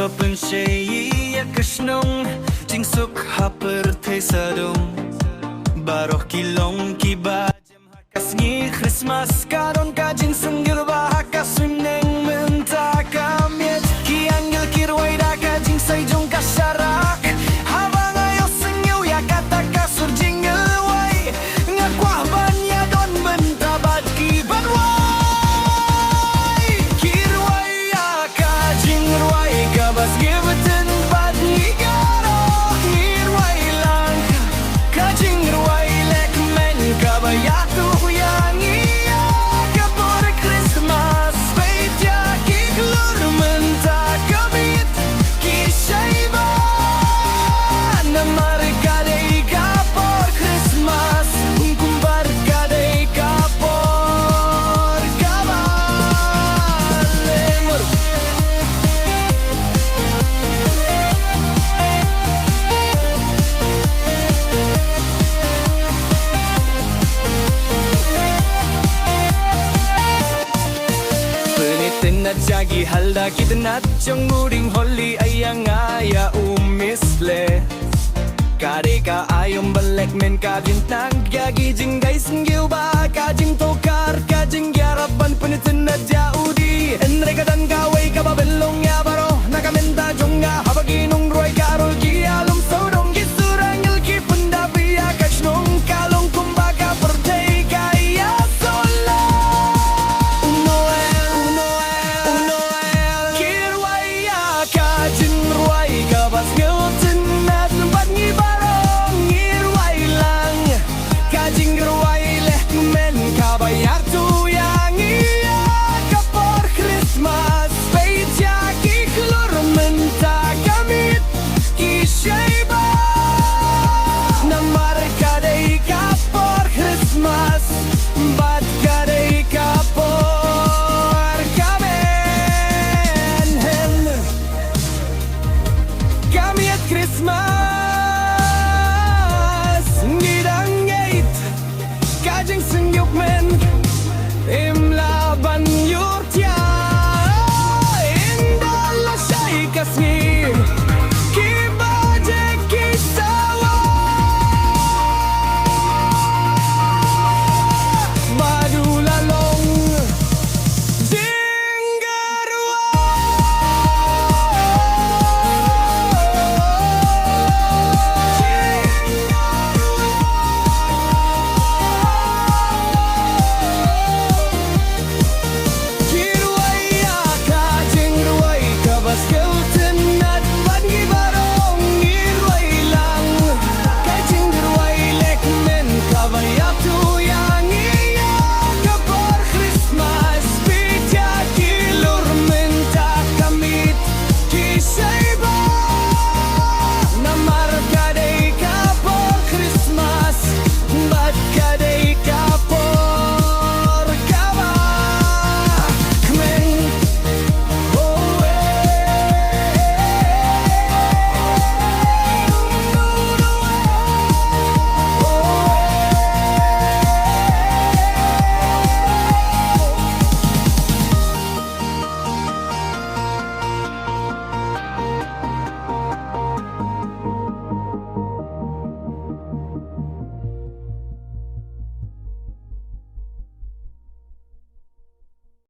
Papensyai ya kasnong Jingsuk haper te sadong Baroh kilong kiba Jam hakas ngi Christmas Karon ka jingsung girba hakas Wimneng menta kamiet Ki anggil kirway da ka jingsay jong kasyarak Habang ayo sengiw ya kata kasur jingle way Ngakwah ban ya don menta bad ki banway Kirway ya ka jingrway Kabas gibetin bad ni garo Ngirway lang Ka jingrway lek men kabayatu yang iya Kapor Christmas Bait ya kiklur menta kabit Kisyaiba Namar kadai kapor Christmas Kumbar kadai kapor kabalemur Penitin na jagi halda kita na Jong muring holi ayang aya umisle Kare ka ayong balek men ka bintang Yagi jing guys ngil ba ka jing tokar Ka jing gyarapan penitin na jaudi Enreka dan kaway ka babelong ya baro Nakamenta jong nga habaginong roy karol Ki alum sodong gisurangil ki pendapi ya kasnong Kalong kumbaga perday kaya sola Kirway ya ka jinrway Kabas ngiltin na tempat ngibarong Ngirway lang Ka jingrway leh men kabayar tu yang iya Kapor Christmas Bait ya kiklur menta kamit Kisyaiba Namar kadai kapor Christmas